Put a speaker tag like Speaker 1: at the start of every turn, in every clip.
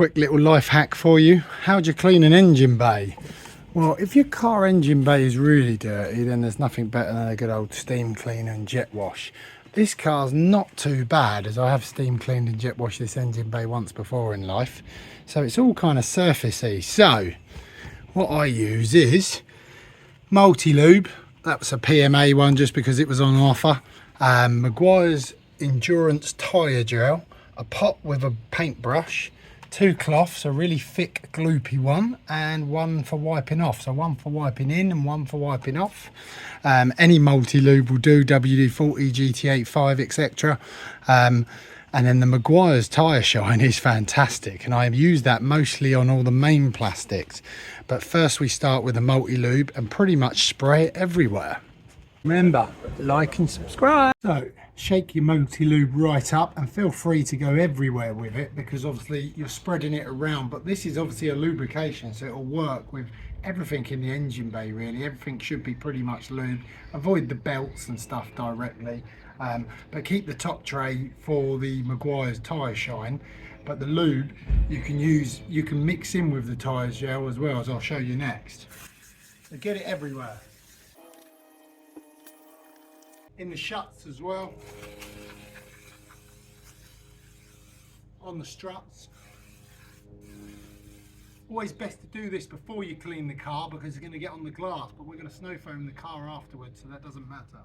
Speaker 1: Quick little life hack for you. How do you clean an engine bay? Well, if your car engine bay is really dirty, then there's nothing better than a good old steam cleaner and jet wash. This car's not too bad, as I have steam cleaned and jet washed this engine bay once before in life. So it's all kind of surfacey. So what I use is multi-lube. That's a PMA one just because it was on offer. Meguiar's Endurance tyre gel, a pot with a paintbrush, 2 cloths, a really thick gloopy one, and one for wiping off. So one for wiping in and one for wiping off. Any multi-lube will do, WD40, GT85, etc. And then the Meguiar's tyre shine is fantastic, and I use that mostly on all the main plastics. But first we start with a multi-lube and pretty much spray it everywhere. Remember, like and subscribe. So shake your multi-lube right up and feel free to go everywhere with it, because obviously you're spreading it around, but this is obviously a lubrication, so it'll work with everything in the engine bay. Really, everything should be pretty much lubed. Avoid the belts and stuff directly, but keep the top tray for the Meguiar's tyre shine. But the lube you can mix in with the tyre gel as well, as I'll show you next. So get it everywhere. In the shuts as well, on the struts. Always best to do this before you clean the car, because it's going to get on the glass, but we're going to snow foam the car afterwards, so that doesn't matter.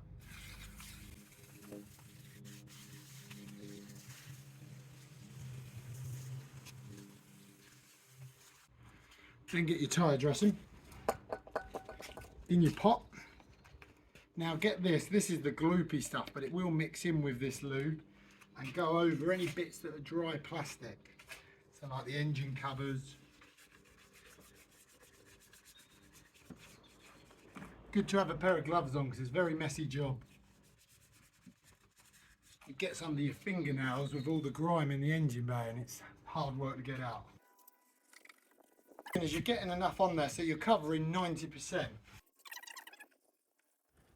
Speaker 1: Then get your tyre dressing in your pot. Now get this is the gloopy stuff, but it will mix in with this lube and go over any bits that are dry plastic. So like the engine covers. Good to have a pair of gloves on because it's a very messy job. It gets under your fingernails with all the grime in the engine bay, and it's hard work to get out. As you're getting enough on there so you're covering 90%.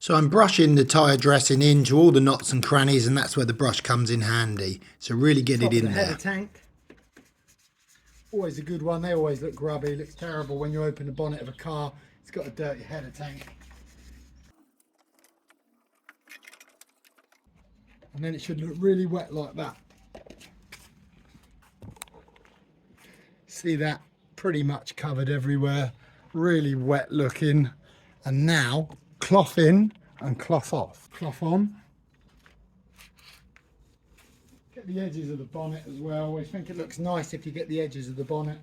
Speaker 2: So I'm brushing the tyre dressing into all the knots and crannies, and that's where the brush comes in handy. So really get it in there.
Speaker 1: Header tank, always a good one. They always look grubby, looks terrible when you open the bonnet of a car. It's got a dirty header tank. And then it should look really wet like that. See that? Pretty much covered everywhere. Really wet looking. And now cloth in and cloth off. Cloth on. Get the edges of the bonnet as well. I always think it looks nice if you get the edges of the bonnet.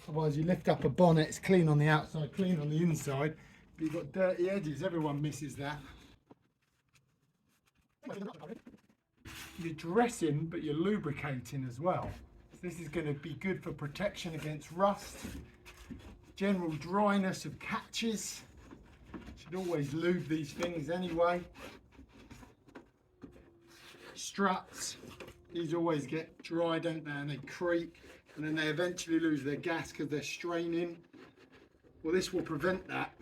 Speaker 1: Otherwise you lift up a bonnet, it's clean on the outside, clean on the inside, but you've got dirty edges. Everyone misses that. You're dressing, but you're lubricating as well. So this is going to be good for protection against rust, general dryness of catches. Should always lube these things anyway. Struts, these always get dry, don't they, and they creak, and then they eventually lose their gas because they're straining. Well, this will prevent that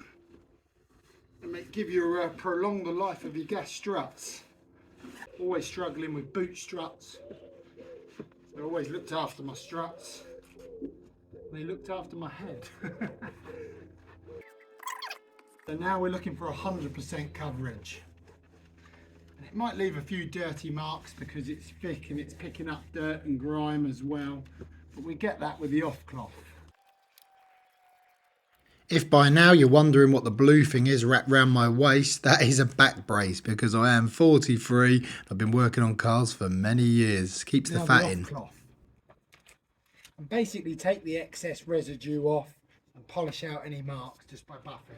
Speaker 1: and give you prolong the life of your gas struts. Always struggling with boot struts. I always looked after my struts. They looked after my head. So now we're looking for 100% coverage. And it might leave a few dirty marks because it's thick and it's picking up dirt and grime as well. But we get that with the off cloth.
Speaker 2: If by now you're wondering what the blue thing is wrapped around my waist, that is a back brace, because I am 43. I've been working on cars for many years. Keeps the fat in.
Speaker 1: And basically take the excess residue off and polish out any marks just by buffing.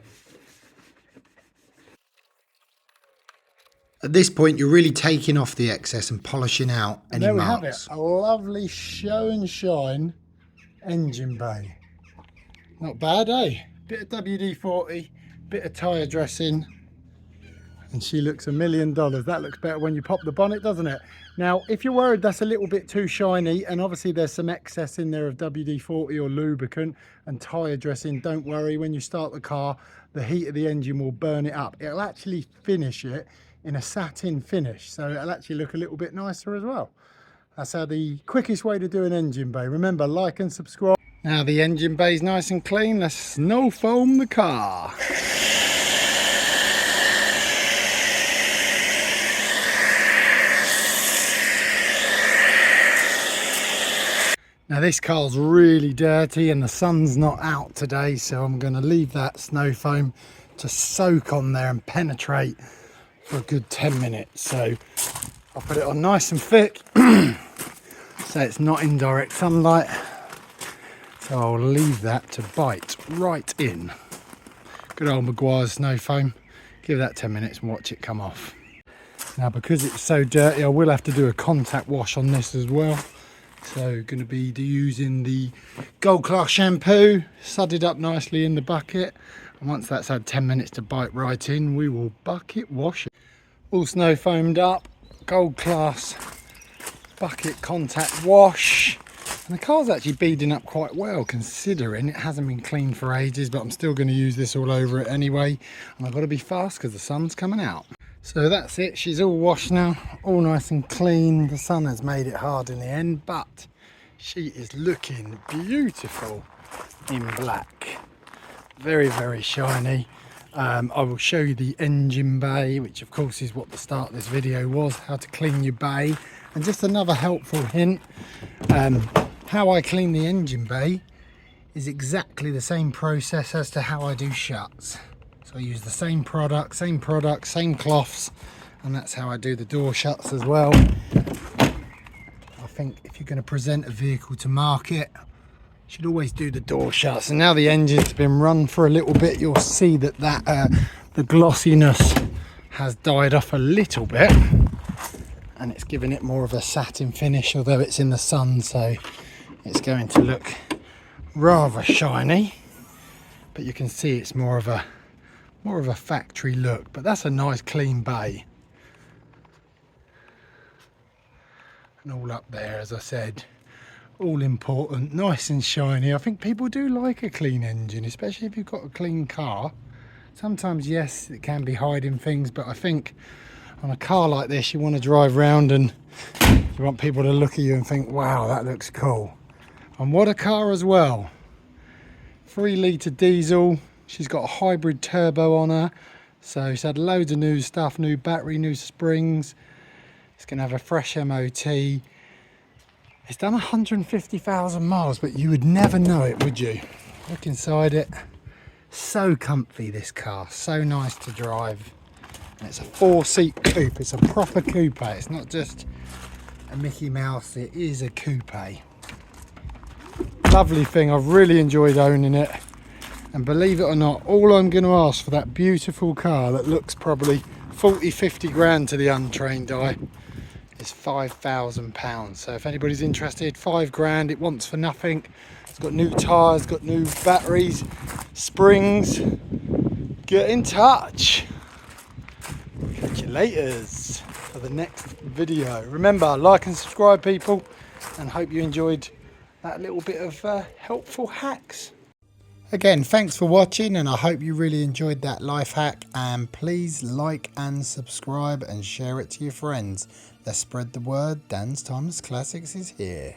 Speaker 2: At this point, you're really taking off the excess and polishing out any
Speaker 1: there we
Speaker 2: marks.
Speaker 1: Have it. A lovely show and shine engine bay. Not bad, eh? Bit of WD-40, bit of tyre dressing, and she looks $1 million. That looks better when you pop the bonnet, doesn't it? Now, if you're worried that's a little bit too shiny, and obviously there's some excess in there of WD-40 or lubricant and tyre dressing, don't worry. When you start the car, the heat of the engine will burn it up. It'll actually finish it in a satin finish, so it'll actually look a little bit nicer as well. That's how the quickest way to do an engine bay. Remember, like and subscribe. Now the engine bay's nice and clean, let's snow foam the car. Now this car's really dirty and the sun's not out today, so I'm going to leave that snow foam to soak on there and penetrate for a good 10 minutes. So I'll put it on nice and thick so it's not in direct sunlight. So I'll leave that to bite right in. Good old Maguire's snow foam. Give that 10 minutes and watch it come off. Now because it's so dirty, I will have to do a contact wash on this as well. So going to be using the Gold Class shampoo, sudded up nicely in the bucket. And once that's had 10 minutes to bite right in, we will bucket wash it. All snow foamed up, Gold Class bucket contact wash. And the car's actually beading up quite well considering it hasn't been cleaned for ages, but I'm still going to use this all over it anyway. And I've got to be fast because the sun's coming out. So that's it, she's all washed now, all nice and clean. The sun has made it hard in the end, but she is looking beautiful in black. Very, very shiny. I will show you the engine bay, which of course is what the start of this video was, how to clean your bay. And just another helpful hint, how I clean the engine bay is exactly the same process as to how I do shuts. So I use the same product, same cloths, and that's how I do the door shuts as well. I think if you're going to present a vehicle to market, you should always do the door shuts. And now the engine's been run for a little bit, you'll see that the glossiness has died off a little bit, and it's giving it more of a satin finish, although it's in the sun, so it's going to look rather shiny. But you can see it's more of a factory look, but that's a nice clean bay. And all up there, as I said, all important, nice and shiny. I think people do like a clean engine, especially if you've got a clean car. Sometimes, yes, it can be hiding things, but I think on a car like this, you want to drive around and you want people to look at you and think, wow, that looks cool. And what a car as well. 3-litre diesel. She's got a hybrid turbo on her, so she's had loads of new stuff, new battery, new springs. It's going to have a fresh MOT. It's done 150,000 miles, but you would never know it, would you? Look inside it. So comfy, this car, so nice to drive. And it's a 4-seat coupe, it's a proper coupe. It's not just a Mickey Mouse, it is a coupe. Lovely thing, I've really enjoyed owning it. And believe it or not, all I'm going to ask for that beautiful car that looks probably 40-50 grand to the untrained eye is £5,000. So if anybody's interested, 5 grand, it wants for nothing. It's got new tyres, got new batteries, springs. Get in touch. Catch you laters for the next video. Remember, like and subscribe, people, and hope you enjoyed that little bit of helpful hacks. Again, thanks for watching, and I hope you really enjoyed that life hack, and please like and subscribe and share it to your friends. Let's spread the word. Dan's Timeless Classics is here.